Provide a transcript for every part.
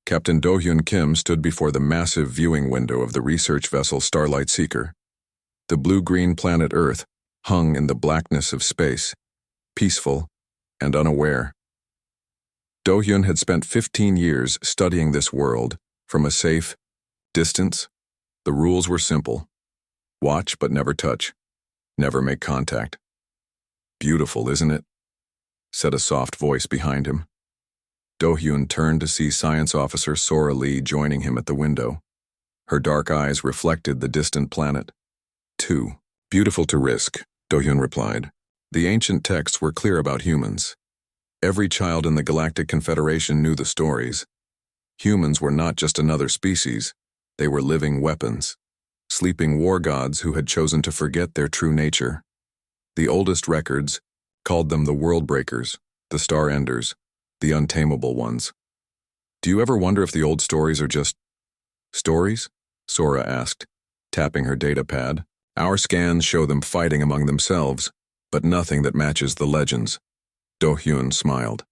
Captain Do-hyun Kim stood before the massive viewing window of the research vessel Starlight Seeker. The blue-green planet Earth hung in the blackness of space, peaceful and unaware. Do-hyun had spent 15 years studying this world from a safe distance. The rules were simple. Watch but never touch. Never make contact. "Beautiful, isn't it?" said a soft voice behind him. Do-hyun turned to see Science Officer Sora Lee joining him at the window. Her dark eyes reflected the distant planet. "Too beautiful to risk," Do-hyun replied. The ancient texts were clear about humans. Every child in the Galactic Confederation knew the stories. Humans were not just another species. They were living weapons. Sleeping war gods who had chosen to forget their true nature. The oldest records called them the World Breakers, the Star Enders, the Untamable Ones. "Do you ever wonder if the old stories are just stories?" Sora asked, tapping her data pad. "Our scans show them fighting among themselves, but nothing that matches the legends." Do-hyun smiled.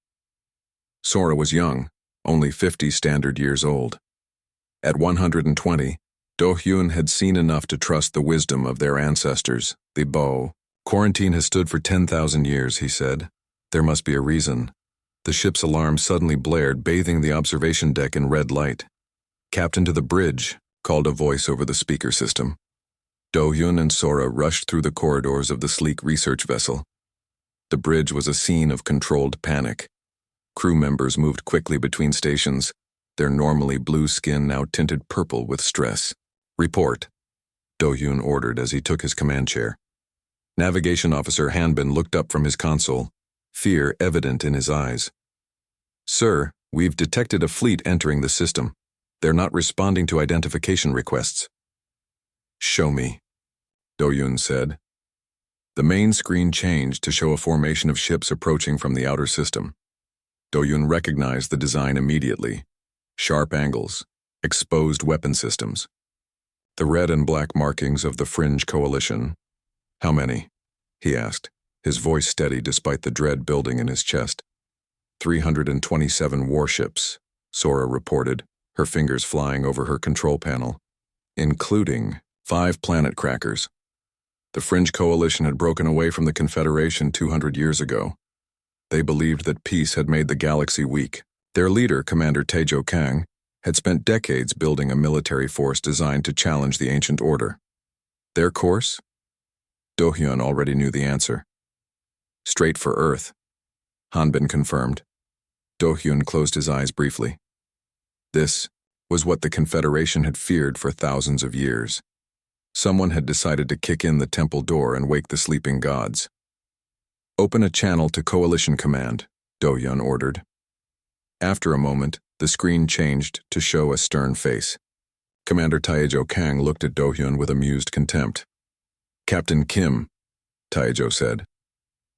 Sora was young, only 50 standard years old. At 120, Do-hyun had seen enough to trust the wisdom of their ancestors, the Bo. "Quarantine has stood for 10,000 years, he said. There must be a reason." The ship's alarm suddenly blared, bathing the observation deck in red light. "Captain to the bridge," called a voice over the speaker system. Do-hyun and Sora rushed through the corridors of the sleek research vessel. The bridge was a scene of controlled panic. Crew members moved quickly between stations, their normally blue skin now tinted purple with stress. "Report," Do-hyun ordered as he took his command chair. Navigation Officer Hanbin looked up from his console, fear evident in his eyes. "Sir, we've detected a fleet entering the system. They're not responding to identification requests." "Show me," Do-hyun said. The main screen changed to show a formation of ships approaching from the outer system. Do-hyun recognized the design immediately. Sharp angles, exposed weapon systems. The red and black markings of the Fringe Coalition. "How many?" he asked, his voice steady despite the dread building in his chest. 327 warships, Sora reported, her fingers flying over her control panel. "Including 5 planet crackers." The Fringe Coalition had broken away from the Confederation 200 years ago. They believed that peace had made the galaxy weak. Their leader, Commander Taejo Kang, had spent decades building a military force designed to challenge the ancient order. Their course? Do-hyun already knew the answer. "Straight for Earth," Hanbin confirmed. Do-hyun closed his eyes briefly. This was what the Confederation had feared for thousands of years. Someone had decided to kick in the temple door and wake the sleeping gods. "Open a channel to Coalition Command," Do-hyun ordered. After a moment, the screen changed to show a stern face. Commander Taejo Kang looked at Do-hyun with amused contempt. "Captain Kim," Taejo said,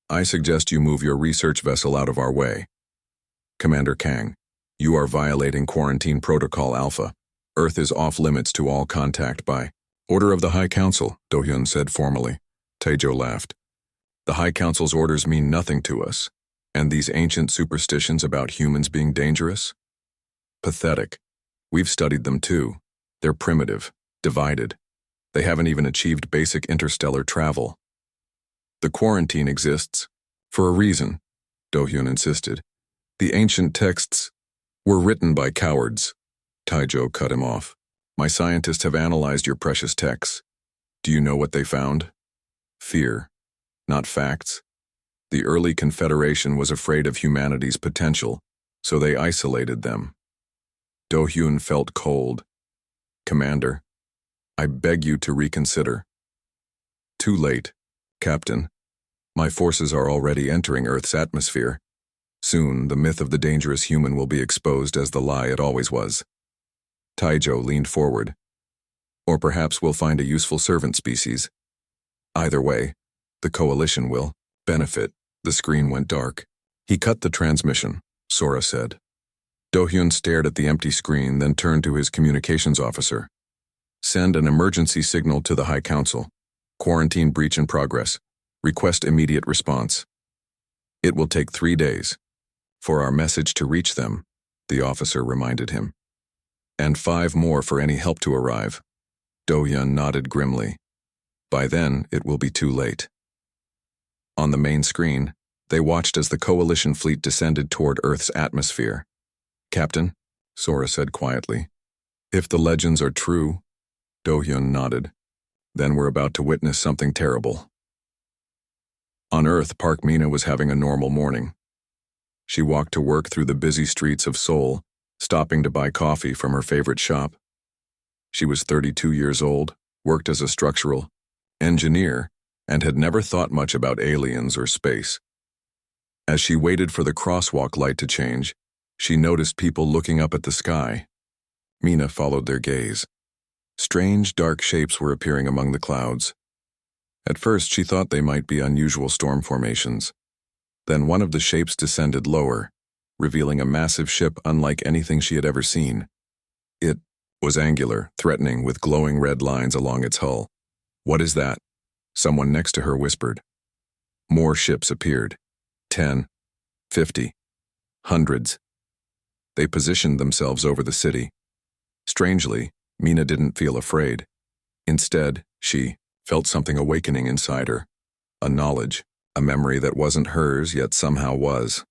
"I suggest you move your research vessel out of our way." "Commander Kang, you are violating Quarantine Protocol Alpha. Earth is off limits to all contact by order of the High Council," Do-hyun said formally. Taejo laughed. "The High Council's orders mean nothing to us. And these ancient superstitions about humans being dangerous? Pathetic. We've studied them too. They're primitive, divided. They haven't even achieved basic interstellar travel. The quarantine exists for a reason," Do-hyun insisted. "The ancient texts were written by cowards." Taejo cut him off. "My scientists have analyzed your precious texts. Do you know what they found? Fear, not facts. The early Confederation was afraid of humanity's potential, so they isolated them." Do-hyun felt cold. "Commander, I beg you to reconsider." "Too late, Captain. My forces are already entering Earth's atmosphere. Soon, the myth of the dangerous human will be exposed as the lie it always was." Taejo leaned forward. "Or perhaps we'll find a useful servant species. Either way, the Coalition will benefit." The screen went dark. "He cut the transmission," Sora said. Do-hyun stared at the empty screen, then turned to his communications officer. "Send an emergency signal to the High Council. Quarantine breach in progress. Request immediate response." "It will take 3 days for our message to reach them," the officer reminded him. And 5 more for any help to arrive. Do-hyun nodded grimly. By then, it will be too late. On the main screen, they watched as the Coalition fleet descended toward Earth's atmosphere. Captain, Sora said quietly. If the legends are true, Do-hyun nodded. Then we're about to witness something terrible. On Earth, Park Mina was having a normal morning. She walked to work through the busy streets of Seoul, stopping to buy coffee from her favorite shop. She was 32 years old, worked as a structural engineer, and had never thought much about aliens or space. As she waited for the crosswalk light to change, she noticed people looking up at the sky. Mina followed their gaze. Strange, dark shapes were appearing among the clouds. At first, she thought they might be unusual storm formations. Then one of the shapes descended lower, revealing a massive ship unlike anything she had ever seen. It was angular, threatening, with glowing red lines along its hull. "What is that?" Someone next to her whispered. More ships appeared. 10, 50, hundreds. They positioned themselves over the city. Strangely, Mina didn't feel afraid. Instead, she felt something awakening inside her. A knowledge, a memory that wasn't hers yet somehow was.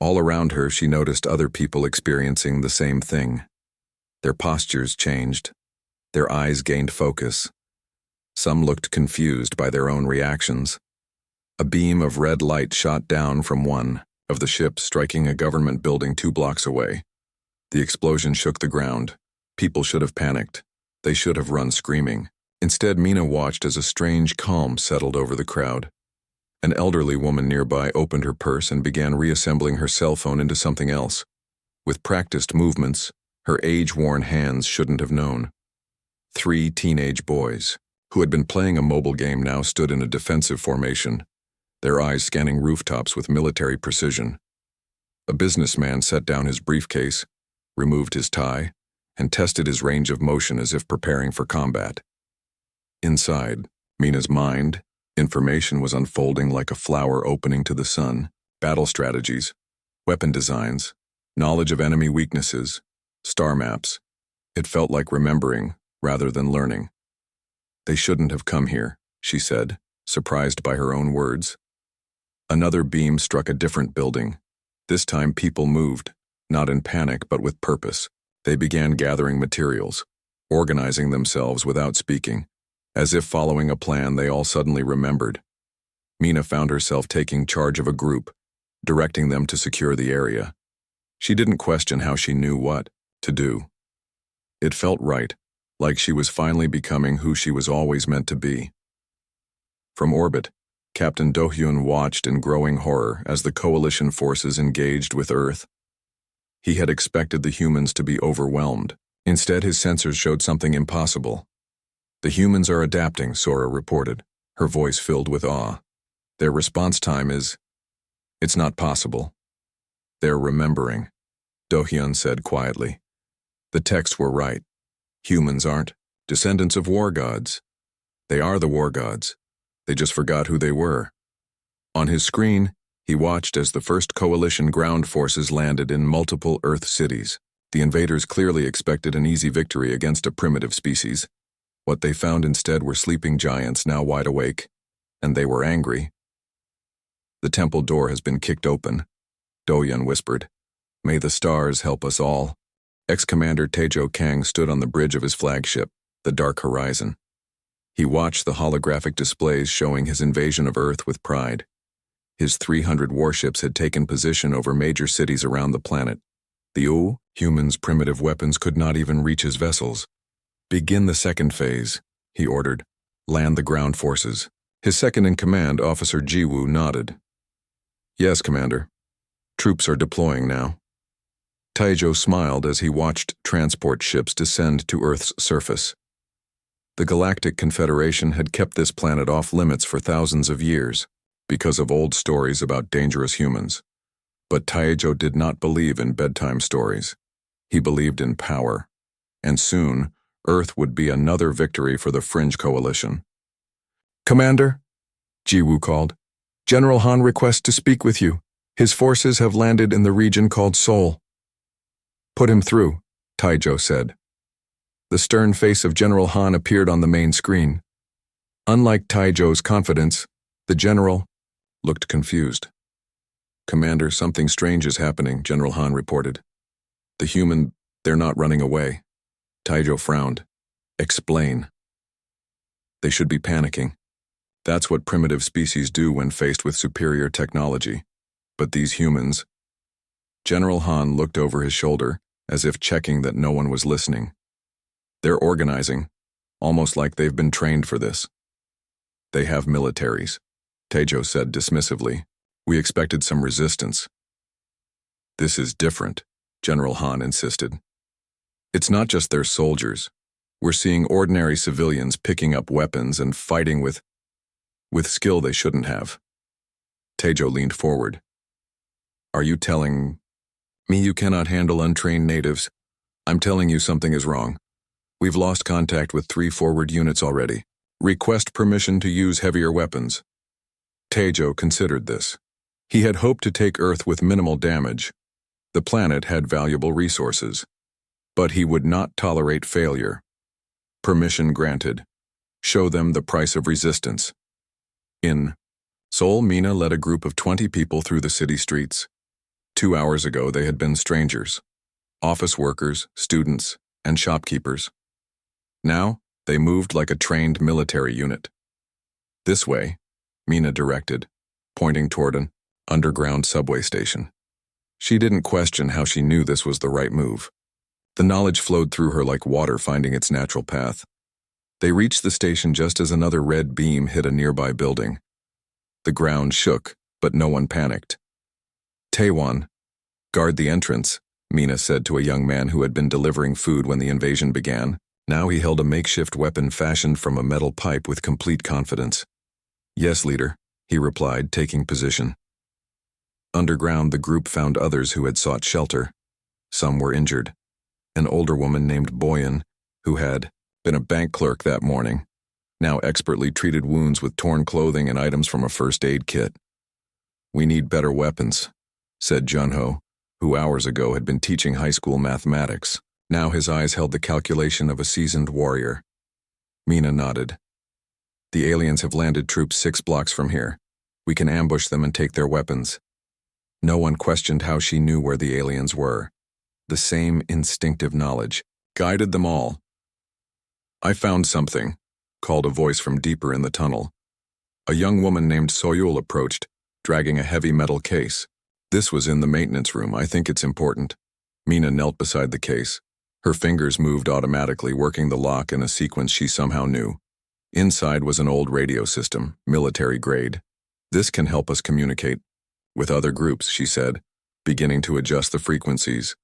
All around her, she noticed other people experiencing the same thing. Their postures changed. Their eyes gained focus. Some looked confused by their own reactions. A beam of red light shot down from one of the ships, striking a government building 2 blocks away. The explosion shook the ground. People should have panicked. They should have run screaming. Instead, Mina watched as a strange calm settled over the crowd. An elderly woman nearby opened her purse and began reassembling her cell phone into something else. With practiced movements, her age-worn hands shouldn't have known. 3 teenage boys, who had been playing a mobile game, now stood in a defensive formation, their eyes scanning rooftops with military precision. A businessman set down his briefcase, removed his tie, and tested his range of motion as if preparing for combat. Inside Mina's mind, information was unfolding like a flower opening to the sun. Battle strategies, weapon designs, knowledge of enemy weaknesses, star maps. It felt like remembering rather than learning. They shouldn't have come here, she said, surprised by her own words. Another beam struck a different building. This time people moved, not in panic but with purpose. They began gathering materials, organizing themselves without speaking. As if following a plan, they all suddenly remembered. Mina found herself taking charge of a group, directing them to secure the area. She didn't question how she knew what to do. It felt right, like she was finally becoming who she was always meant to be. From orbit, Captain Do-hyun watched in growing horror as the Coalition forces engaged with Earth. He had expected the humans to be overwhelmed. Instead, his sensors showed something impossible. "The humans are adapting," Sora reported, her voice filled with awe. "Their response time is... it's not possible. They're remembering," Do-hyun said quietly. The texts were right. Humans aren't descendants of war gods. They are the war gods. They just forgot who they were. On his screen, he watched as the first Coalition ground forces landed in multiple Earth cities. The invaders clearly expected an easy victory against a primitive species. What they found instead were sleeping giants now wide awake, and they were angry. "The temple door has been kicked open," Do-hyun whispered. "May the stars help us all." Ex-Commander Taejo Kang stood on the bridge of his flagship, the Dark Horizon. He watched the holographic displays showing his invasion of Earth with pride. His 300 warships had taken position over major cities around the planet. The humans' primitive weapons could not even reach his vessels. "Begin the second phase," he ordered. "Land the ground forces." His second-in-command, Officer Jiwoo, nodded. "Yes, Commander. Troops are deploying now." Taejo smiled as he watched transport ships descend to Earth's surface. The Galactic Confederation had kept this planet off limits for thousands of years because of old stories about dangerous humans. But Taejo did not believe in bedtime stories. He believed in power. And soon, Earth would be another victory for the Fringe Coalition. "Commander," Jiwoo called, "General Han requests to speak with you. His forces have landed in the region called Seoul." "Put him through," Taijo said. The stern face of General Han appeared on the main screen. Unlike Taijo's confidence, the general looked confused. Commander, something strange is happening, General Han reported. The human, they're not running away. Taijo frowned. Explain. They should be panicking. That's what primitive species do when faced with superior technology. But these humans... General Han looked over his shoulder, as if checking that no one was listening. They're organizing, almost like they've been trained for this. They have militaries, Taijo said dismissively. We expected some resistance. This is different, General Han insisted. It's not just their soldiers. We're seeing ordinary civilians picking up weapons and fighting with skill they shouldn't have. Taijo leaned forward. Are you telling me you cannot handle untrained natives? I'm telling you something is wrong. We've lost contact with 3 forward units already. Request permission to use heavier weapons. Taijo considered this. He had hoped to take Earth with minimal damage. The planet had valuable resources. But he would not tolerate failure. Permission granted. Show them the price of resistance. In Seoul, Mina led a group of 20 people through the city streets. 2 hours ago they had been strangers. Office workers, students, and shopkeepers. Now, they moved like a trained military unit. This way, Mina directed, pointing toward an underground subway station. She didn't question how she knew this was the right move. The knowledge flowed through her like water finding its natural path. They reached the station just as another red beam hit a nearby building. The ground shook, but no one panicked. Taewon, guard the entrance, Mina said to a young man who had been delivering food when the invasion began. Now he held a makeshift weapon fashioned from a metal pipe with complete confidence. Yes, leader, he replied, taking position. Underground, the group found others who had sought shelter. Some were injured. An older woman named Boyan, who had been a bank clerk that morning, now expertly treated wounds with torn clothing and items from a first aid kit. We need better weapons, said Junho, who hours ago had been teaching high school mathematics. Now his eyes held the calculation of a seasoned warrior. Mina nodded. The aliens have landed troops 6 blocks from here. We can ambush them and take their weapons. No one questioned how she knew where the aliens were. The same instinctive knowledge guided them all. I found something, called a voice from deeper in the tunnel. A young woman named Soyul approached, dragging a heavy metal case. This was in the maintenance room. I think it's important. Mina knelt beside the case. Her fingers moved automatically, working the lock in a sequence she somehow knew. Inside was an old radio system, military grade. This can help us communicate with other groups, she said, beginning to adjust the frequencies.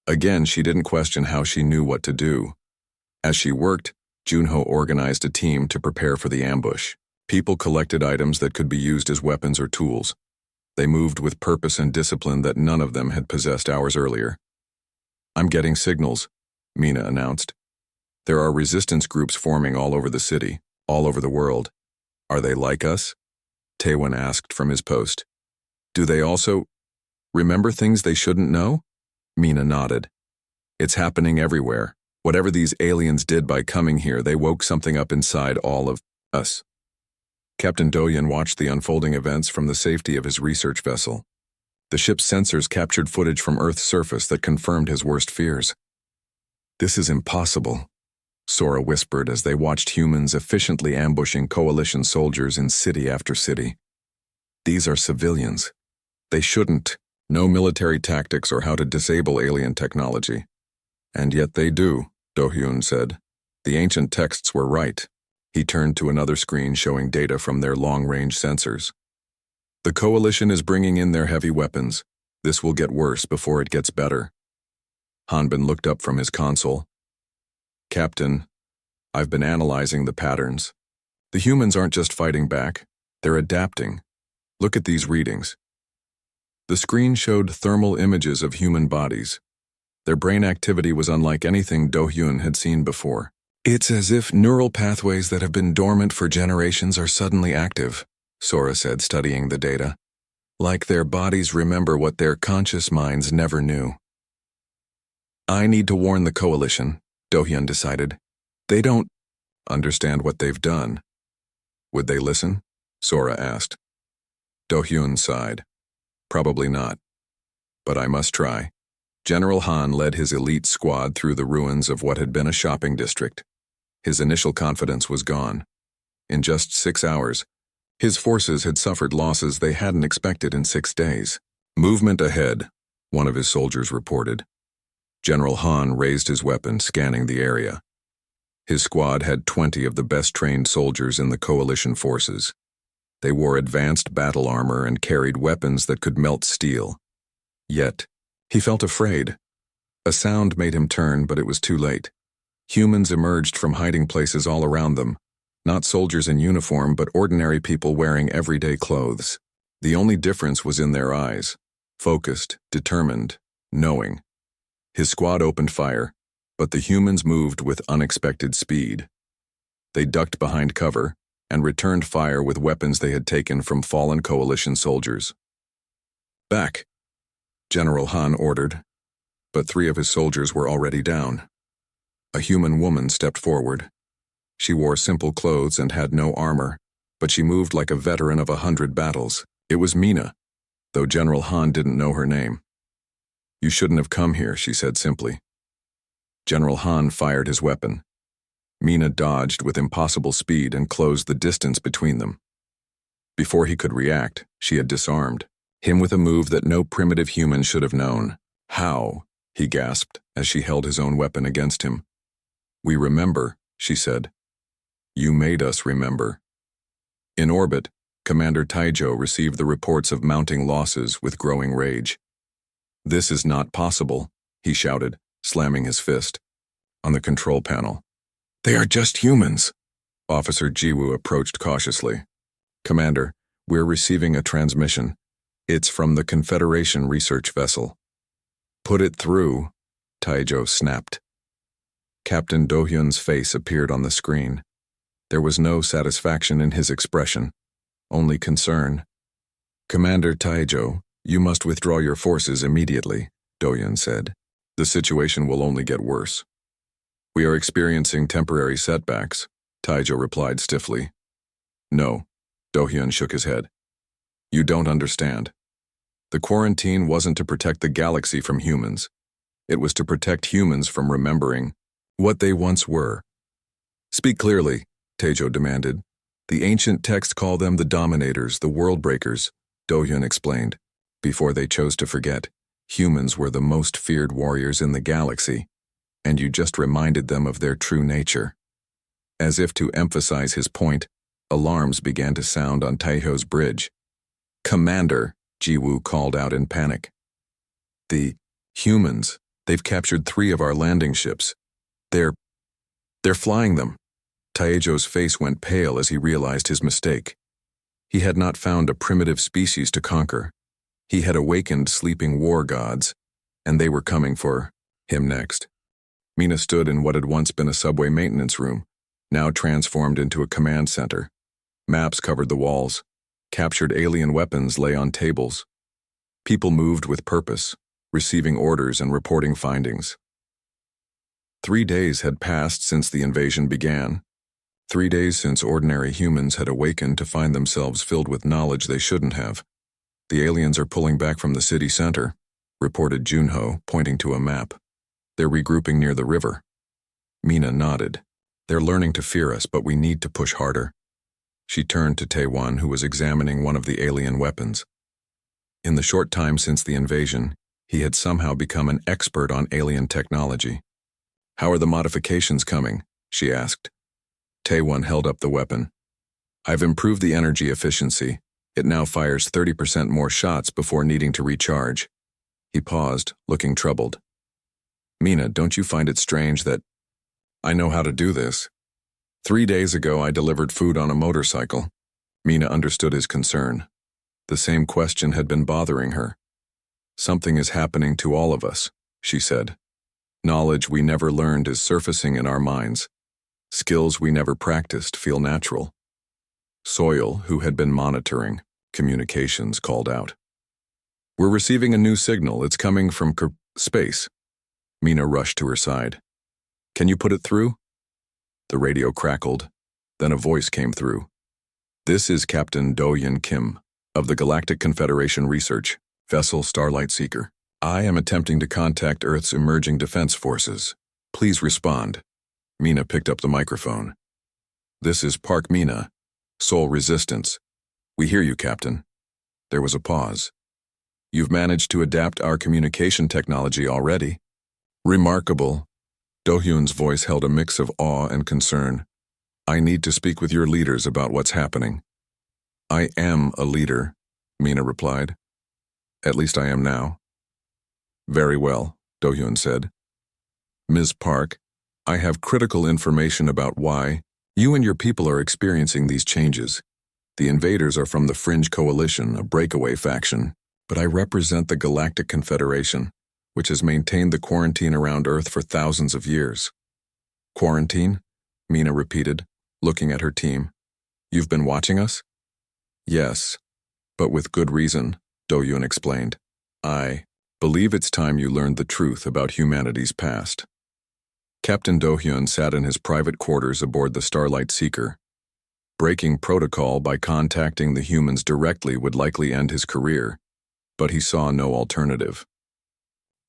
Again, she didn't question how she knew what to do. As she worked, Junho organized a team to prepare for the ambush. People collected items that could be used as weapons or tools. They moved with purpose and discipline that none of them had possessed hours earlier. I'm getting signals, Mina announced. There are resistance groups forming all over the city, all over the world. Are they like us? Taewon asked from his post. Do they also remember things they shouldn't know? Mina nodded. It's happening everywhere. Whatever these aliens did by coming here, they woke something up inside all of us. Captain Doyen watched the unfolding events from the safety of his research vessel. The ship's sensors captured footage from Earth's surface that confirmed his worst fears. This is impossible, Sora whispered as they watched humans efficiently ambushing coalition soldiers in city after city. These are civilians. They shouldn't know military tactics or how to disable alien technology. And yet they do, Do-hyun said. The ancient texts were right. He turned to another screen showing data from their long-range sensors. The coalition is bringing in their heavy weapons. This will get worse before it gets better. Hanbin looked up from his console. Captain, I've been analyzing the patterns. The humans aren't just fighting back, they're adapting. Look at these readings. The screen showed thermal images of human bodies. Their brain activity was unlike anything Do-hyun had seen before. It's as if neural pathways that have been dormant for generations are suddenly active, Sora said, studying the data. Like their bodies remember what their conscious minds never knew. I need to warn the coalition, Do-hyun decided. They don't understand what they've done. Would they listen? Sora asked. Do-hyun sighed. Probably not. But I must try. General Han led his elite squad through the ruins of what had been a shopping district. His initial confidence was gone. In just 6 hours, his forces had suffered losses they hadn't expected in 6 days. Movement ahead, one of his soldiers reported. General Han raised his weapon, scanning the area. His squad had 20 of the best-trained soldiers in the coalition forces. They wore advanced battle armor and carried weapons that could melt steel. Yet, he felt afraid. A sound made him turn, but it was too late. Humans emerged from hiding places all around them, not soldiers in uniform, but ordinary people wearing everyday clothes. The only difference was in their eyes, focused, determined, knowing. His squad opened fire, but the humans moved with unexpected speed. They ducked behind cover and returned fire with weapons they had taken from fallen coalition soldiers. Back, General Han ordered, but 3 of his soldiers were already down. A human woman stepped forward. She wore simple clothes and had no armor, but she moved like a veteran of 100 battles. It was Mina, though General Han didn't know her name. You shouldn't have come here, she said simply. General Han fired his weapon. Mina dodged with impossible speed and closed the distance between them. Before he could react, she had disarmed him with a move that no primitive human should have known. How? He gasped as she held his own weapon against him. We remember, she said. You made us remember. In orbit, Commander Taizhou received the reports of mounting losses with growing rage. This is not possible, he shouted, slamming his fist on the control panel. They are just humans. Officer Jiwoo approached cautiously. Commander, we're receiving a transmission. It's from the Confederation research vessel. Put it through, Taizhou snapped. Captain Do-hyun's face appeared on the screen. There was no satisfaction in his expression, only concern. Commander Taizhou, you must withdraw your forces immediately, Do-hyun said. The situation will only get worse. We are experiencing temporary setbacks, Taizhou replied stiffly. No, Do-hyun shook his head. You don't understand. The quarantine wasn't to protect the galaxy from humans. It was to protect humans from remembering what they once were. Speak clearly, Taizhou demanded. The ancient texts call them the Dominators, the World Breakers, Do-hyun explained. Before they chose to forget, humans were the most feared warriors in the galaxy, and you just reminded them of their true nature. As if to emphasize his point, alarms began to sound on Taizhou's bridge. Commander, Jiwoo called out in panic. The humans, they've captured 3 of our landing ships. They're flying them. Taizhou's face went pale as he realized his mistake. He had not found a primitive species to conquer. He had awakened sleeping war gods, and they were coming for him next. Mina stood in what had once been a subway maintenance room, now transformed into a command center. Maps covered the walls. Captured alien weapons lay on tables. People moved with purpose, receiving orders and reporting findings. 3 days had passed since the invasion began. 3 days since ordinary humans had awakened to find themselves filled with knowledge they shouldn't have. The aliens are pulling back from the city center, reported Junho, pointing to a map. They're regrouping near the river. Mina nodded. They're learning to fear us, but we need to push harder. She turned to Taewon, who was examining one of the alien weapons. In the short time since the invasion, he had somehow become an expert on alien technology. How are the modifications coming? She asked. Taewon held up the weapon. I've improved the energy efficiency. It now fires 30% more shots before needing to recharge. He paused, looking troubled. Mina, don't you find it strange that I know how to do this? 3 days ago, I delivered food on a motorcycle. Mina understood his concern. The same question had been bothering her. Something is happening to all of us, she said. Knowledge we never learned is surfacing in our minds. Skills we never practiced feel natural. Soil, who had been monitoring communications, called out. We're receiving a new signal. It's coming from space. Mina rushed to her side. Can you put it through? The radio crackled. Then a voice came through. This is Captain Do-Hyun Kim of the Galactic Confederation Research, Vessel Starlight Seeker. I am attempting to contact Earth's emerging defense forces. Please respond. Mina picked up the microphone. This is Park Mina, Soul Resistance. We hear you, Captain. There was a pause. You've managed to adapt our communication technology already. Remarkable. Do-Hyun's voice held a mix of awe and concern. I need to speak with your leaders about what's happening. I am a leader, Mina replied. At least I am now. Very well, Do-Hyun said. Ms. Park, I have critical information about why you and your people are experiencing these changes. The invaders are from the Fringe Coalition, a breakaway faction, but I represent the Galactic Confederation, which has maintained the quarantine around Earth for thousands of years. Quarantine? Mina repeated, looking at her team. You've been watching us? Yes, but with good reason, Do-Hyun explained. I believe it's time you learned the truth about humanity's past. Captain Do-Hyun sat in his private quarters aboard the Starlight Seeker. Breaking protocol by contacting the humans directly would likely end his career, but he saw no alternative.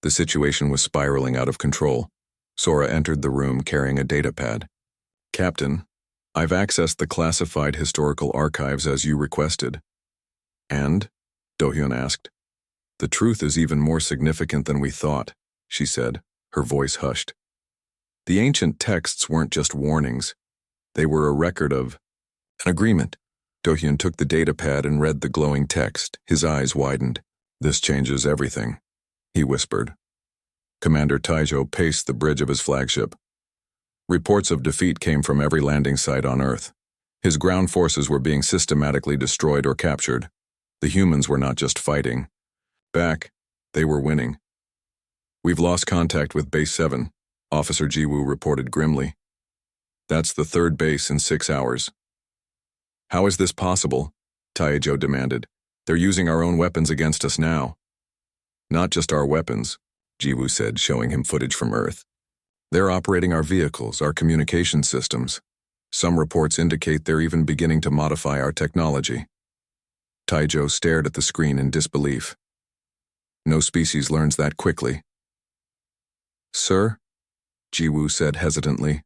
The situation was spiraling out of control. Sora entered the room carrying a datapad. Captain, I've accessed the classified historical archives as you requested. And? Do-Hyun asked. The truth is even more significant than we thought, she said, her voice hushed. The ancient texts weren't just warnings. They were a record of an agreement. Do-Hyun took the datapad and read the glowing text. His eyes widened. This changes everything, he whispered. Commander Taizhou paced the bridge of his flagship. Reports of defeat came from every landing site on Earth. His ground forces were being systematically destroyed or captured. The humans were not just fighting. Back, they were winning. We've lost contact with Base 7, Officer Jiwoo reported grimly. That's the third base in 6 hours. How is this possible? Taizhou demanded. They're using our own weapons against us now. Not just our weapons, Jiwoo said, showing him footage from Earth. They're operating our vehicles, our communication systems. Some reports indicate they're even beginning to modify our technology. Taizhou stared at the screen in disbelief. No species learns that quickly. Sir? Jiwoo said hesitantly.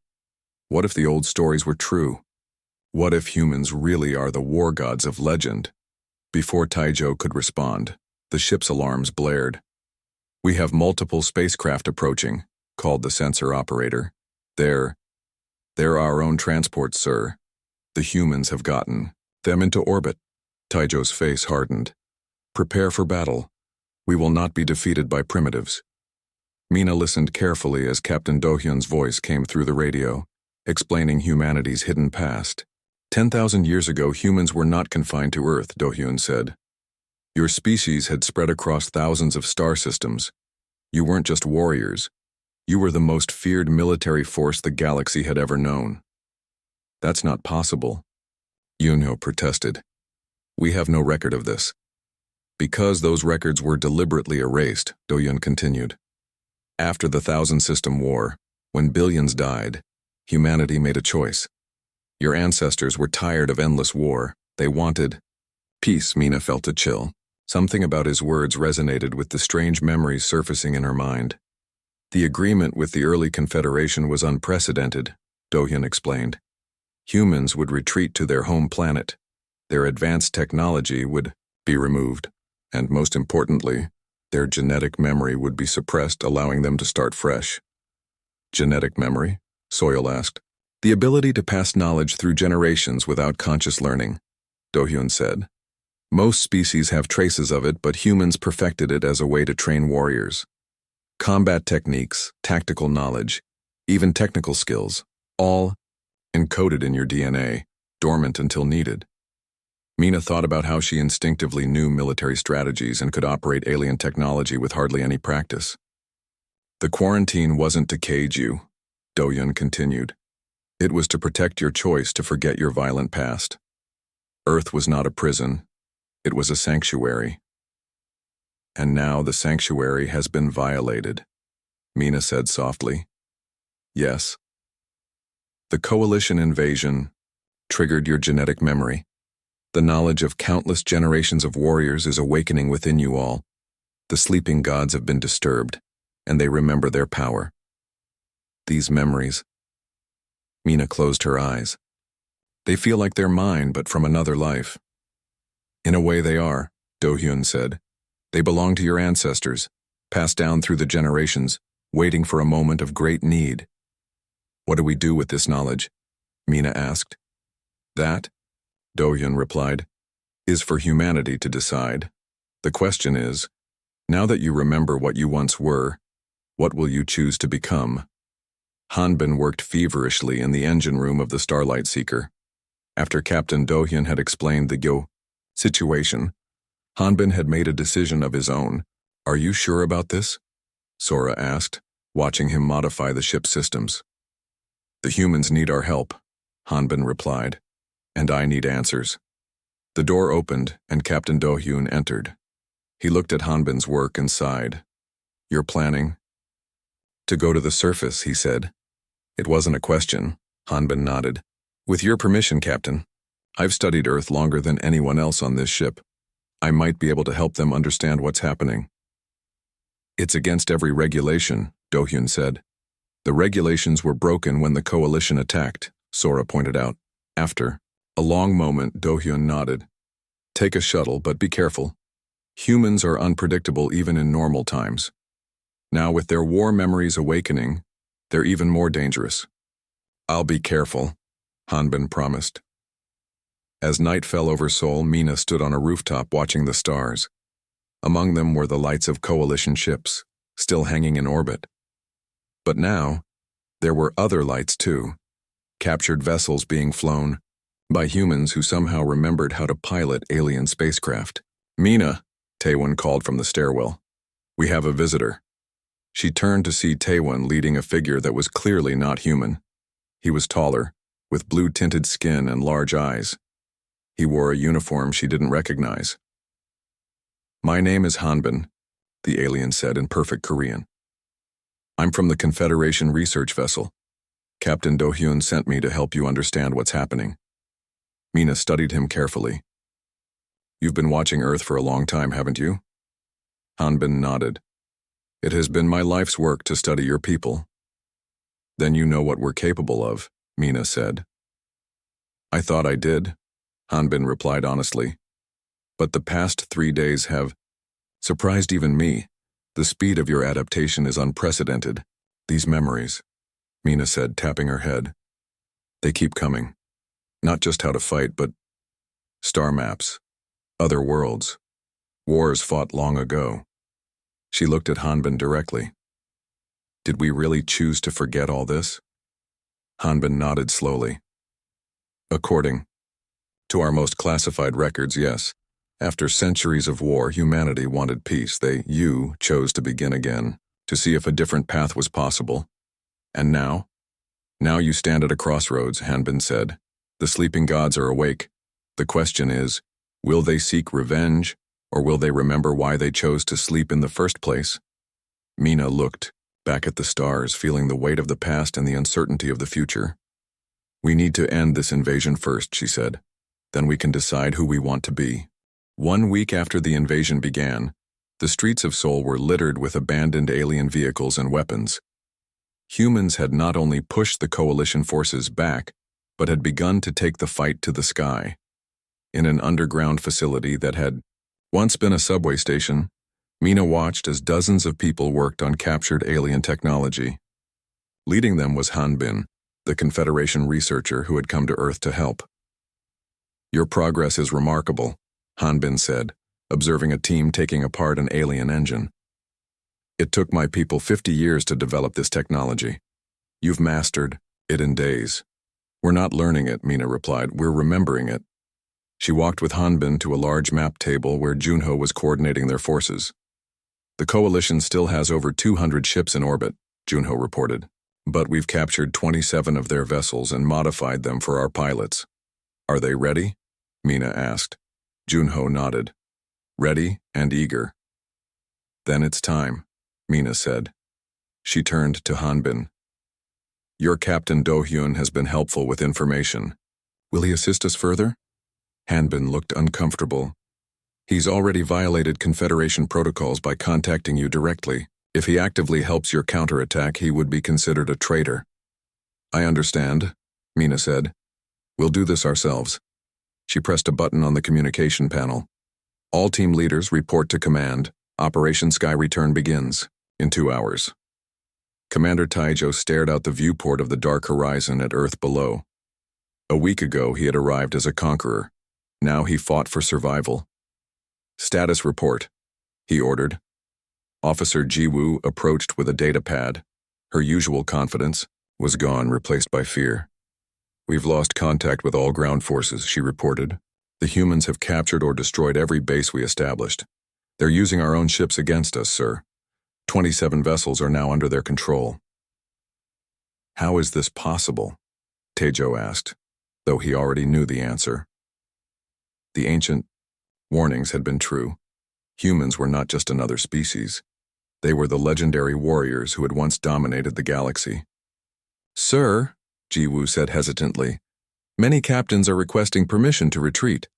What if the old stories were true? What if humans really are the war gods of legend? Before Taizhou could respond, the ship's alarms blared. We have multiple spacecraft approaching, called the sensor operator. They're our own transports, sir. The humans have gotten them into orbit. Taizhou's face hardened. Prepare for battle. We will not be defeated by primitives. Mina listened carefully as Captain Do-Hyun's voice came through the radio, explaining humanity's hidden past. 10,000 years ago, humans were not confined to Earth, Do-Hyun said. Your species had spread across thousands of star systems. You weren't just warriors. You were the most feared military force the galaxy had ever known. That's not possible, Yunho protested. We have no record of this. Because those records were deliberately erased, Do-Hyun continued. After the Thousand System War, when billions died, humanity made a choice. Your ancestors were tired of endless war. They wanted peace. Mina felt a chill. Something about his words resonated with the strange memories surfacing in her mind. The agreement with the early Confederation was unprecedented, Do-Hyun explained. Humans would retreat to their home planet. Their advanced technology would be removed, and most importantly, their genetic memory would be suppressed, allowing them to start fresh. Genetic memory? Soil asked. The ability to pass knowledge through generations without conscious learning, Do-Hyun said. Most species have traces of it, but humans perfected it as a way to train warriors. Combat techniques, tactical knowledge, even technical skills, all encoded in your DNA, dormant until needed. Mina thought about how she instinctively knew military strategies and could operate alien technology with hardly any practice. The quarantine wasn't to cage you, Do-Hyun continued. It was to protect your choice to forget your violent past. Earth was not a prison. It was a sanctuary. And now the sanctuary has been violated. Mina said softly. Yes. The coalition invasion triggered your genetic memory. The knowledge of countless generations of warriors is awakening within you all. The sleeping gods have been disturbed, and they remember their power. These memories. Mina closed her eyes. They feel like they're mine, but from another life. In a way they are, Do-hyun said. They belong to your ancestors, passed down through the generations, waiting for a moment of great need. What do we do with this knowledge? Mina asked. That, Do-hyun replied, is for humanity to decide. The question is, now that you remember what you once were, what will you choose to become? Hanbin worked feverishly in the engine room of the Starlight Seeker. After Captain Do-hyun had explained the situation, Hanbin had made a decision of his own. Are you sure about this? Sora asked, watching him modify the ship's systems. The humans need our help, Hanbin replied, and I need answers. The door opened and Captain Do-hyun entered. He looked at Hanbin's work and sighed. You're planning? To go to the surface, he said. It wasn't a question, Hanbin nodded. With your permission, Captain. I've studied Earth longer than anyone else on this ship. I might be able to help them understand what's happening. It's against every regulation, Do-hyun said. The regulations were broken when the coalition attacked, Sora pointed out. After a long moment, Do-hyun nodded. Take a shuttle, but be careful. Humans are unpredictable even in normal times. Now with their war memories awakening, they're even more dangerous. I'll be careful, Hanbin promised. As night fell over Seoul, Mina stood on a rooftop watching the stars. Among them were the lights of coalition ships, still hanging in orbit. But now, there were other lights too, captured vessels being flown by humans who somehow remembered how to pilot alien spacecraft. Mina, Taewon called from the stairwell. We have a visitor. She turned to see Taewon leading a figure that was clearly not human. He was taller, with blue-tinted skin and large eyes. He wore a uniform she didn't recognize. My name is Hanbin, the alien said in perfect Korean. I'm from the Confederation research vessel. Captain Do-hyun sent me to help you understand what's happening. Mina studied him carefully. You've been watching Earth for a long time, haven't you? Hanbin nodded. It has been my life's work to study your people. Then you know what we're capable of, Mina said. I thought I did, Hanbin replied honestly. But the past 3 days have surprised even me. The speed of your adaptation is unprecedented. These memories, Mina said, tapping her head. They keep coming. Not just how to fight, but star maps, other worlds, wars fought long ago. She looked at Hanbin directly. Did we really choose to forget all this? Hanbin nodded slowly. According to our most classified records, yes. After centuries of war, humanity wanted peace. You chose to begin again, to see if a different path was possible. And now? Now you stand at a crossroads, Hanbin said. The sleeping gods are awake. The question is, will they seek revenge, or will they remember why they chose to sleep in the first place? Mina looked back at the stars, feeling the weight of the past and the uncertainty of the future. We need to end this invasion first, she said. Then we can decide who we want to be. 1 week after the invasion began, the streets of Seoul were littered with abandoned alien vehicles and weapons. Humans had not only pushed the coalition forces back, but had begun to take the fight to the sky. In an underground facility that had once been a subway station, Mina watched as dozens of people worked on captured alien technology. Leading them was Hanbin, the Confederation researcher who had come to Earth to help. Your progress is remarkable, Hanbin said, observing a team taking apart an alien engine. It took my people 50 years to develop this technology. You've mastered it in days. We're not learning it, Mina replied. We're remembering it. She walked with Hanbin to a large map table where Junho was coordinating their forces. The coalition still has over 200 ships in orbit, Junho reported. But we've captured 27 of their vessels and modified them for our pilots. Are they ready? Mina asked. Junho nodded. Ready and eager. Then it's time, Mina said. She turned to Hanbin. Your Captain Do-hyun has been helpful with information. Will he assist us further? Hanbin looked uncomfortable. He's already violated Confederation protocols by contacting you directly. If he actively helps your counterattack, he would be considered a traitor. I understand, Mina said. We'll do this ourselves. She pressed a button on the communication panel. All team leaders report to command. Operation Sky Return begins in 2 hours. Commander Taijo stared out the viewport of the dark horizon at Earth below. A week ago, he had arrived as a conqueror. Now he fought for survival. Status report, he ordered. Officer Jiwoo approached with a data pad. Her usual confidence was gone, replaced by fear. We've lost contact with all ground forces, she reported. The humans have captured or destroyed every base we established. They're using our own ships against us, sir. 27 vessels are now under their control. How is this possible? Taejo asked, though he already knew the answer. The ancient warnings had been true. Humans were not just another species. They were the legendary warriors who had once dominated the galaxy. Sir, Jiwoo said hesitantly, many captains are requesting permission to retreat.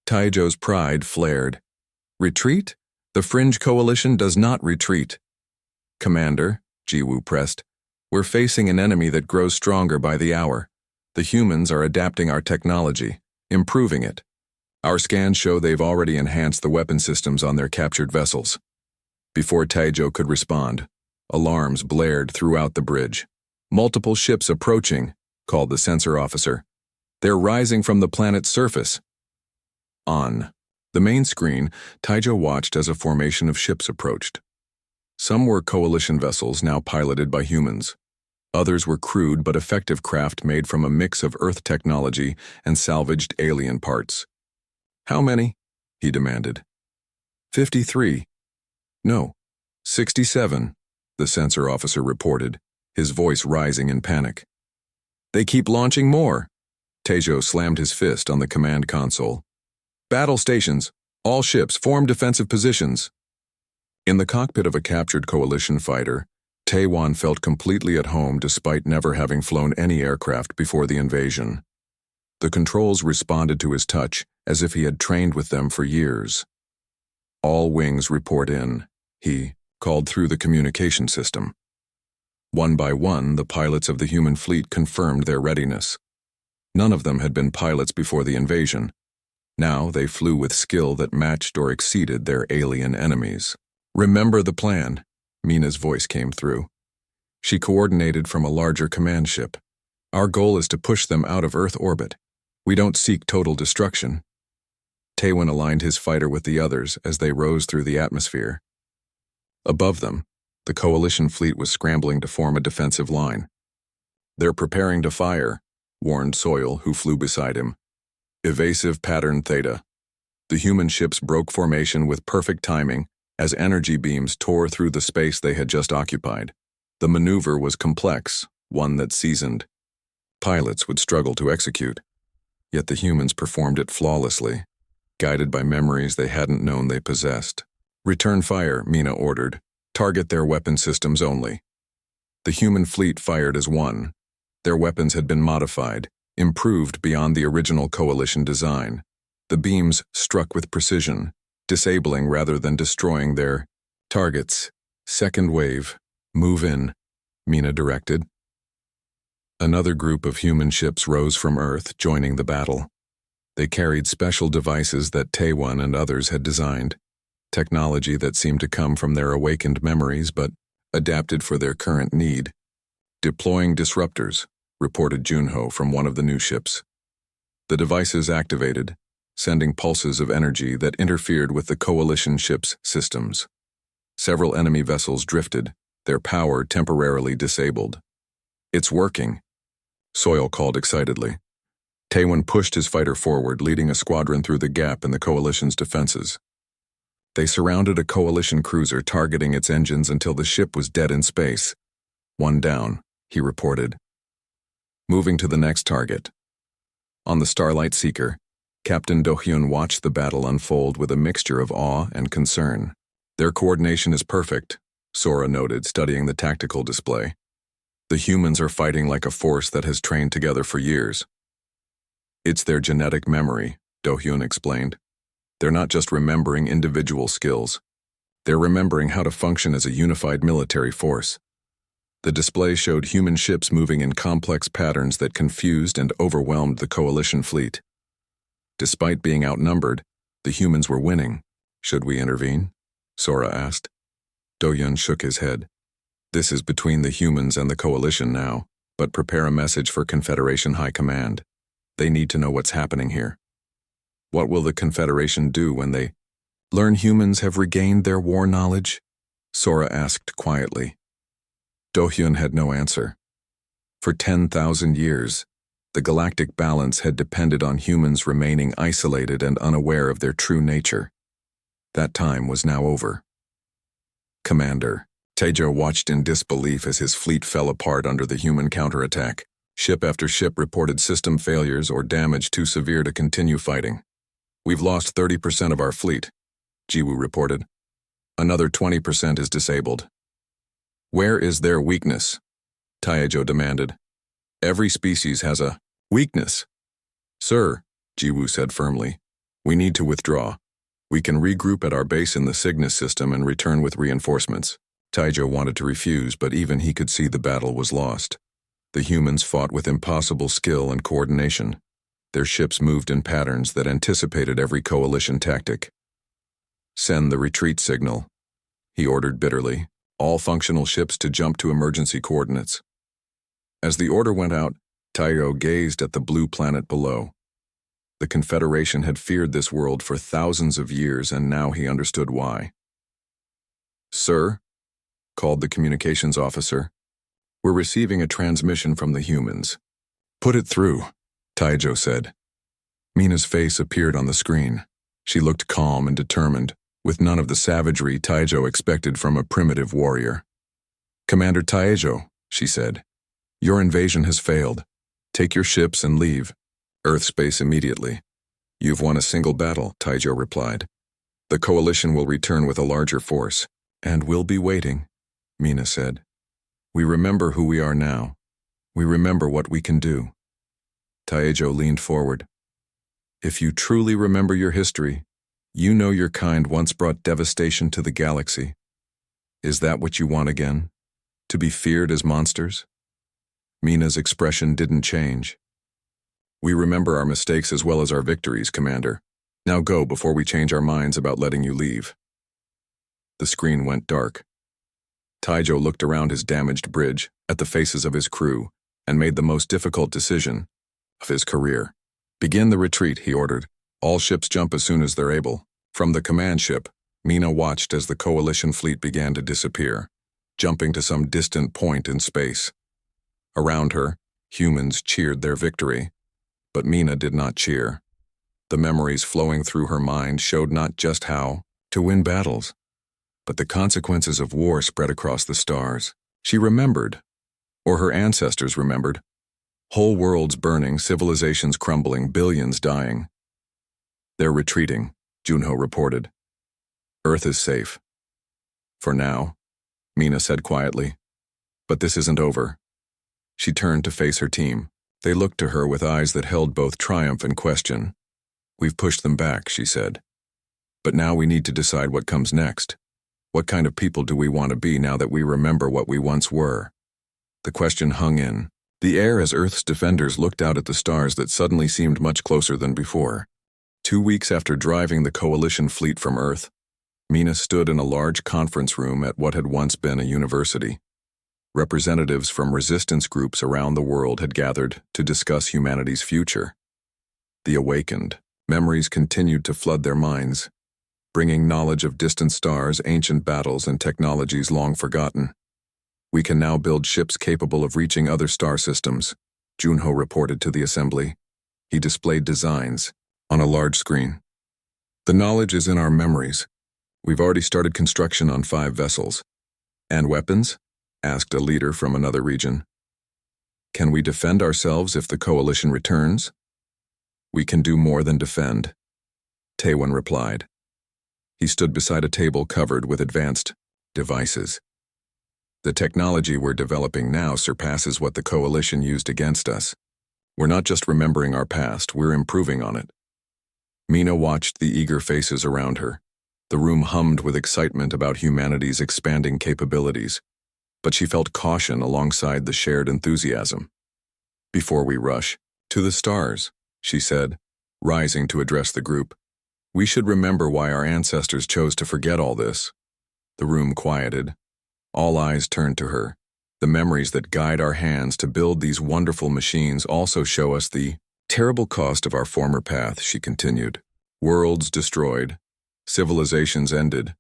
Taijo's pride flared. Retreat? The Fringe Coalition does not retreat. Commander, Jiwoo pressed, we're facing an enemy that grows stronger by the hour. The humans are adapting our technology, improving it. Our scans show they've already enhanced the weapon systems on their captured vessels. Before Taijo could respond, alarms blared throughout the bridge. Multiple ships approaching, called the sensor officer. They're rising from the planet's surface. On the main screen, Taijo watched as a formation of ships approached. Some were coalition vessels now piloted by humans. Others were crude but effective craft made from a mix of Earth technology and salvaged alien parts. How many? He demanded. 53. No, 67, the sensor officer reported, his voice rising in panic. They keep launching more. Taijo slammed his fist on the command console. Battle stations, all ships form defensive positions. In the cockpit of a captured coalition fighter, Taewon felt completely at home despite never having flown any aircraft before the invasion. The controls responded to his touch as if he had trained with them for years. All wings report in, he called through the communication system. One by one, the pilots of the human fleet confirmed their readiness. None of them had been pilots before the invasion. Now they flew with skill that matched or exceeded their alien enemies. Remember the plan, Mina's voice came through. She coordinated from a larger command ship. Our goal is to push them out of Earth orbit. We don't seek total destruction. Taewon aligned his fighter with the others as they rose through the atmosphere. Above them, the coalition fleet was scrambling to form a defensive line. They're preparing to fire, warned Soil, who flew beside him. Evasive pattern Theta. The human ships broke formation with perfect timing as energy beams tore through the space they had just occupied. The maneuver was complex, one that seasoned pilots would struggle to execute. Yet the humans performed it flawlessly, guided by memories they hadn't known they possessed. Return fire, Mina ordered. Target their weapon systems only. The human fleet fired as one. Their weapons had been modified, improved beyond the original coalition design. The beams struck with precision, disabling rather than destroying their targets. Second wave, move in, Mina directed. Another group of human ships rose from Earth, joining the battle. They carried special devices that Taewon and others had designed, technology that seemed to come from their awakened memories but adapted for their current need. Deploying disruptors, reported Junho from one of the new ships. The devices activated, sending pulses of energy that interfered with the coalition ship's systems. Several enemy vessels drifted, their power temporarily disabled. It's working, Soil called excitedly. Taewon pushed his fighter forward, leading a squadron through the gap in the coalition's defenses. They surrounded a coalition cruiser, targeting its engines until the ship was dead in space. One down, he reported. Moving to the next target. On the Starlight Seeker, Captain Do-hyun watched the battle unfold with a mixture of awe and concern. Their coordination is perfect, Sora noted, studying the tactical display. The humans are fighting like a force that has trained together for years. It's their genetic memory, Do-hyun explained. They're not just remembering individual skills. They're remembering how to function as a unified military force. The display showed human ships moving in complex patterns that confused and overwhelmed the coalition fleet. Despite being outnumbered, the humans were winning. Should we intervene? Sora asked. Do-hyun shook his head. This is between the humans and the coalition now, but prepare a message for Confederation High Command. They need to know what's happening here. What will the Confederation do when they learn humans have regained their war knowledge? Sora asked quietly. Do-hyun had no answer. For 10,000 years, the galactic balance had depended on humans remaining isolated and unaware of their true nature. That time was now over. Commander, Taejo watched in disbelief as his fleet fell apart under the human counterattack. Ship after ship reported system failures or damage too severe to continue fighting. We've lost 30% of our fleet, Jiwoo reported. Another 20% is disabled. Where is their weakness? Taejo demanded. Every species has a weakness. Sir, Jiwoo said firmly, we need to withdraw. We can regroup at our base in the Cygnus system and return with reinforcements. Taejo wanted to refuse, but even he could see the battle was lost. The humans fought with impossible skill and coordination. Their ships moved in patterns that anticipated every coalition tactic. Send the retreat signal, he ordered bitterly, all functional ships to jump to emergency coordinates. As the order went out, Taejo gazed at the blue planet below. The Confederation had feared this world for thousands of years, and now he understood why. Sir, called the communications officer, we're receiving a transmission from the humans. Put it through, Taejo said. Mina's face appeared on the screen. She looked calm and determined, with none of the savagery Taejo expected from a primitive warrior. Commander Taejo, she said, your invasion has failed. Take your ships and leave. Earth space immediately. You've won a single battle, Taejo replied. The coalition will return with a larger force, and we'll be waiting, Mina said. We remember who we are now. We remember what we can do. Taejo leaned forward. If you truly remember your history, you know your kind once brought devastation to the galaxy. Is that what you want again? To be feared as monsters? Mina's expression didn't change. We remember our mistakes as well as our victories, Commander. Now go before we change our minds about letting you leave. The screen went dark. Taejo looked around his damaged bridge, at the faces of his crew, and made the most difficult decision of his career. Begin the retreat, he ordered. All ships jump as soon as they're able. From the command ship, Mina watched as the coalition fleet began to disappear, jumping to some distant point in space. Around her, humans cheered their victory, but Mina did not cheer. The memories flowing through her mind showed not just how to win battles, but the consequences of war spread across the stars. She remembered, or her ancestors remembered, whole worlds burning, civilizations crumbling, billions dying. They're retreating, Junho reported. Earth is safe. For now, Mina said quietly. But this isn't over. She turned to face her team. They looked to her with eyes that held both triumph and question. We've pushed them back, she said. But now we need to decide what comes next. What kind of people do we want to be now that we remember what we once were? The question hung in the air as Earth's defenders looked out at the stars that suddenly seemed much closer than before. 2 weeks after driving the coalition fleet from Earth, Mina stood in a large conference room at what had once been a university. Representatives from resistance groups around the world had gathered to discuss humanity's future. The awakened, memories continued to flood their minds, bringing knowledge of distant stars, ancient battles, and technologies long forgotten. We can now build ships capable of reaching other star systems, Junho reported to the assembly. He displayed designs on a large screen. The knowledge is in our memories. We've already started construction on 5 vessels. And weapons? Asked a leader from another region. Can we defend ourselves if the coalition returns? We can do more than defend, Taewon replied. He stood beside a table covered with advanced devices. The technology we're developing now surpasses what the Coalition used against us. We're not just remembering our past, we're improving on it. Mina watched the eager faces around her. The room hummed with excitement about humanity's expanding capabilities, but she felt caution alongside the shared enthusiasm. Before we rush to the stars, she said, rising to address the group, we should remember why our ancestors chose to forget all this. The room quieted. All eyes turned to her. The memories that guide our hands to build these wonderful machines also show us the terrible cost of our former path, she continued. Worlds destroyed, civilizations ended,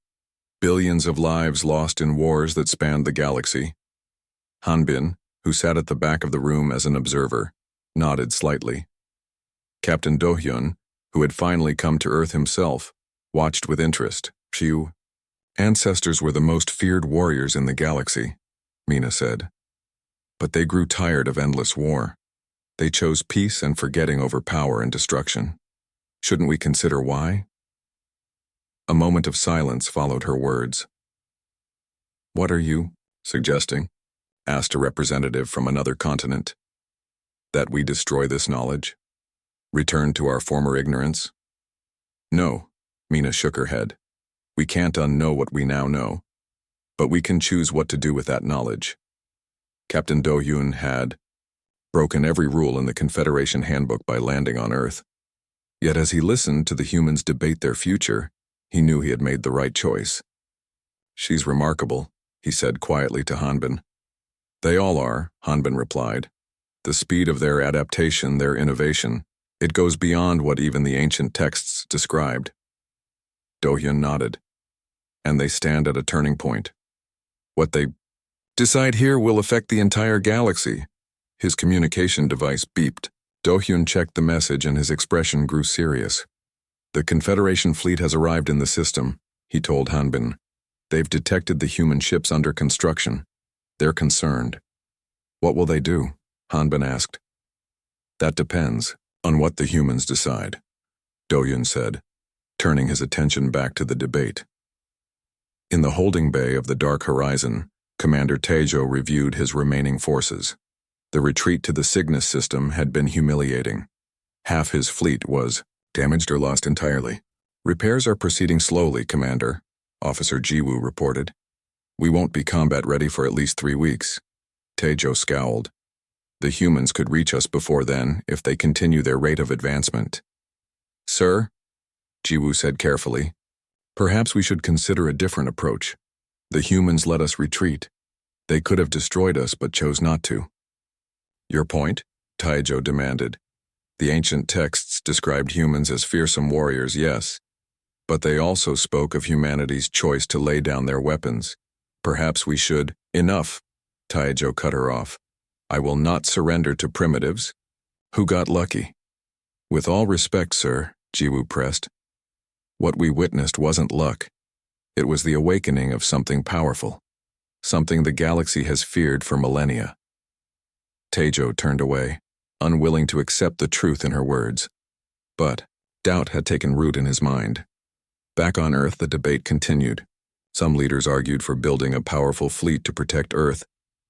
billions of lives lost in wars that spanned the galaxy. Hanbin, who sat at the back of the room as an observer, nodded slightly. Captain Do-hyun, who had finally come to Earth himself, watched with interest. Phew. Ancestors were the most feared warriors in the galaxy, Mina said. But they grew tired of endless war. They chose peace and forgetting over power and destruction. Shouldn't we consider why? A moment of silence followed her words. What are you suggesting? Asked a representative from another continent. That we destroy this knowledge? Return to our former ignorance? No, Mina shook her head. We can't unknow what we now know, but we can choose what to do with that knowledge. Captain Do-hyun had broken every rule in the Confederation handbook by landing on Earth. Yet as he listened to the humans debate their future, he knew he had made the right choice. She's remarkable, he said quietly to Hanbin. They all are, Hanbin replied. The speed of their adaptation, their innovation, it goes beyond what even the ancient texts described. Do-hyun nodded. And they stand at a turning point. What they decide here will affect the entire galaxy. His communication device beeped. Do-hyun checked the message and his expression grew serious. The Confederation fleet has arrived in the system, he told Hanbin. They've detected the human ships under construction. They're concerned. What will they do? Hanbin asked. That depends on what the humans decide, Do-hyun said, turning his attention back to the debate. In the holding bay of the Dark Horizon, Commander Taejo reviewed his remaining forces. The retreat to the Cygnus system had been humiliating. Half his fleet was damaged or lost entirely. Repairs are proceeding slowly, Commander, Officer Jiwoo reported. We won't be combat ready for at least 3 weeks. Taejo scowled. The humans could reach us before then if they continue their rate of advancement. Sir, Jiwoo said carefully, perhaps we should consider a different approach. The humans let us retreat. They could have destroyed us but chose not to. Your point? Taejo demanded. The ancient texts described humans as fearsome warriors, yes, but they also spoke of humanity's choice to lay down their weapons. Perhaps we should— Enough, Taejo cut her off. I will not surrender to primitives. Who got lucky? With all respect, sir, Jiwoo pressed. What we witnessed wasn't luck. It was the awakening of something powerful, something the galaxy has feared for millennia. Taejo turned away, unwilling to accept the truth in her words. But doubt had taken root in his mind. Back on Earth, the debate continued. Some leaders argued for building a powerful fleet to protect Earth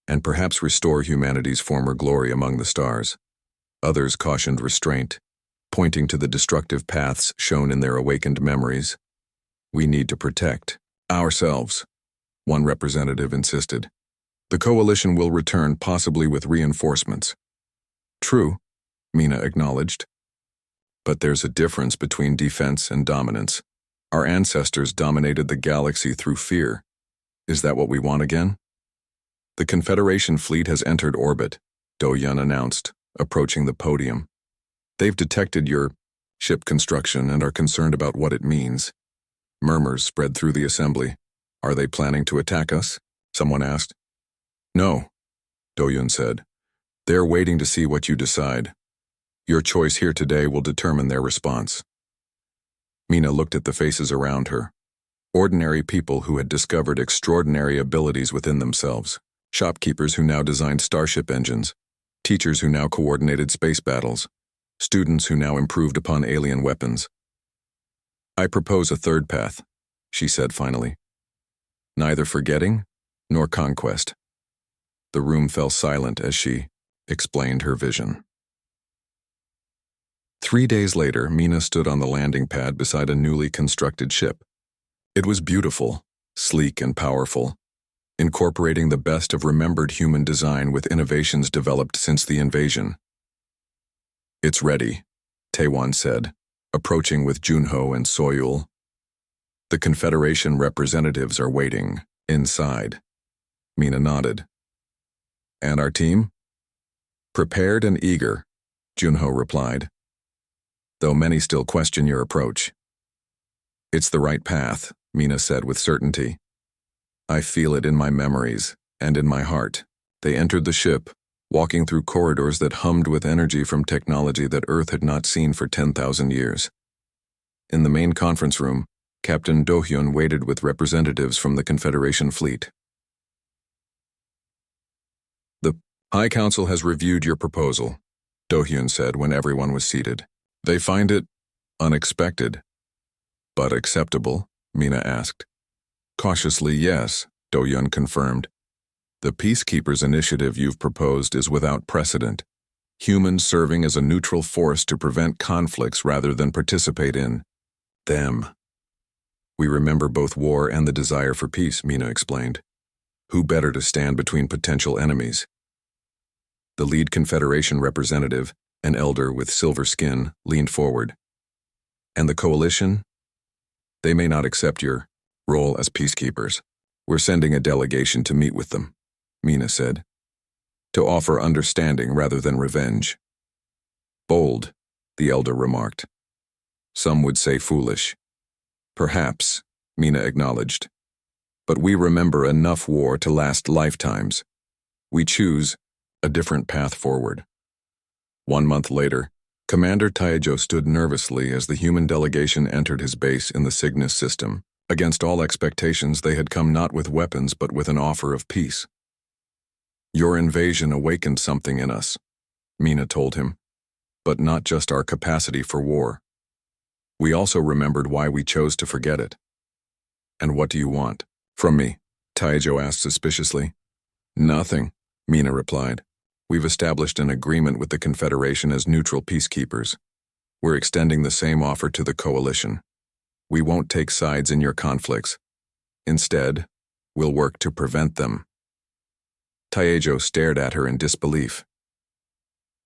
and perhaps restore humanity's former glory among the stars. Others cautioned restraint, pointing to the destructive paths shown in their awakened memories. We need to protect ourselves, one representative insisted. The coalition will return, possibly with reinforcements. True, Mina acknowledged. But there's a difference between defense and dominance. Our ancestors dominated the galaxy through fear. Is that what we want again? The Confederation fleet has entered orbit, Do-hyun announced, approaching the podium. They've detected your ship construction and are concerned about what it means. Murmurs spread through the assembly. Are they planning to attack us? Someone asked. No, Do-hyun said. They're waiting to see what you decide. Your choice here today will determine their response. Mina looked at the faces around her. Ordinary people who had discovered extraordinary abilities within themselves. Shopkeepers who now designed starship engines. Teachers who now coordinated space battles. Students who now improved upon alien weapons. I propose a third path, she said finally. Neither forgetting nor conquest. The room fell silent as she explained her vision. 3 days later, Mina stood on the landing pad beside a newly constructed ship. It was beautiful, sleek and powerful, incorporating the best of remembered human design with innovations developed since the invasion. "It's ready," Taewon said, approaching with Junho and Soyul. "The Confederation representatives are waiting, inside." Mina nodded. "And our team?" "Prepared and eager," Junho replied, "though many still question your approach." "It's the right path," Mina said with certainty. "I feel it in my memories and in my heart." They entered the ship, walking through corridors that hummed with energy from technology that Earth had not seen for 10,000 years. In the main conference room, Captain Do-hyun waited with representatives from the Confederation fleet. "The High Council has reviewed your proposal," Do-hyun said when everyone was seated. "They find it unexpected, but acceptable?" Mina asked. "Cautiously, yes," Do-hyun confirmed. "The Peacekeepers initiative you've proposed is without precedent. Humans serving as a neutral force to prevent conflicts rather than participate in them." "We remember both war and the desire for peace," Mina explained. "Who better to stand between potential enemies?" The lead Confederation representative, an elder with silver skin, leaned forward. "And the coalition? They may not accept your role as peacekeepers. We're sending a delegation to meet with them," Mina said, "to offer understanding rather than revenge." "Bold," the elder remarked. "Some would say foolish." "Perhaps," Mina acknowledged. "But we remember enough war to last lifetimes. We choose a different path forward." 1 month later, Commander Taejo stood nervously as the human delegation entered his base in the Cygnus system. Against all expectations, they had come not with weapons but with an offer of peace. "Your invasion awakened something in us," Mina told him, "but not just our capacity for war. We also remembered why we chose to forget it." "And what do you want from me?" Taejo asked suspiciously. "Nothing," Mina replied. "We've established an agreement with the Confederation as neutral peacekeepers. We're extending the same offer to the coalition. We won't take sides in your conflicts. Instead, we'll work to prevent them." Taejo stared at her in disbelief.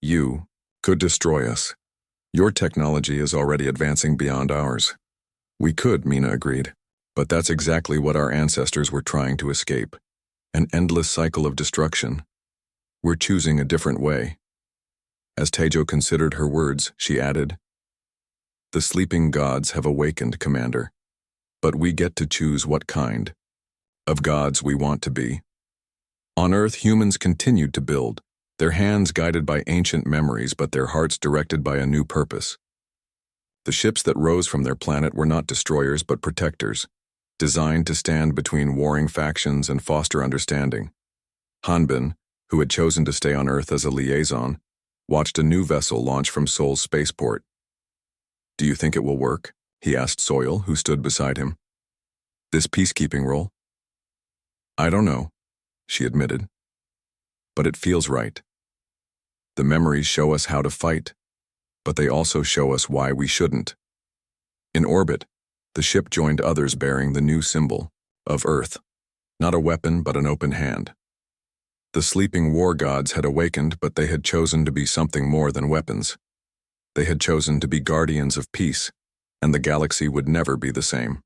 "You could destroy us. Your technology is already advancing beyond ours." "We could," Mina agreed, "but that's exactly what our ancestors were trying to escape. An endless cycle of destruction. We're choosing a different way." As Taejo considered her words, she added, "The sleeping gods have awakened, Commander, but we get to choose what kind of gods we want to be." On Earth, humans continued to build, their hands guided by ancient memories but their hearts directed by a new purpose. The ships that rose from their planet were not destroyers but protectors, designed to stand between warring factions and foster understanding. Hanbin, who had chosen to stay on Earth as a liaison, watched a new vessel launch from Seoul's spaceport. "Do you think it will work?" he asked Soyul, who stood beside him. "This peacekeeping role?" "I don't know," she admitted. "But it feels right. The memories show us how to fight, but they also show us why we shouldn't." In orbit, the ship joined others bearing the new symbol of Earth, not a weapon but an open hand. The sleeping war gods had awakened, but they had chosen to be something more than weapons. They had chosen to be guardians of peace, and the galaxy would never be the same.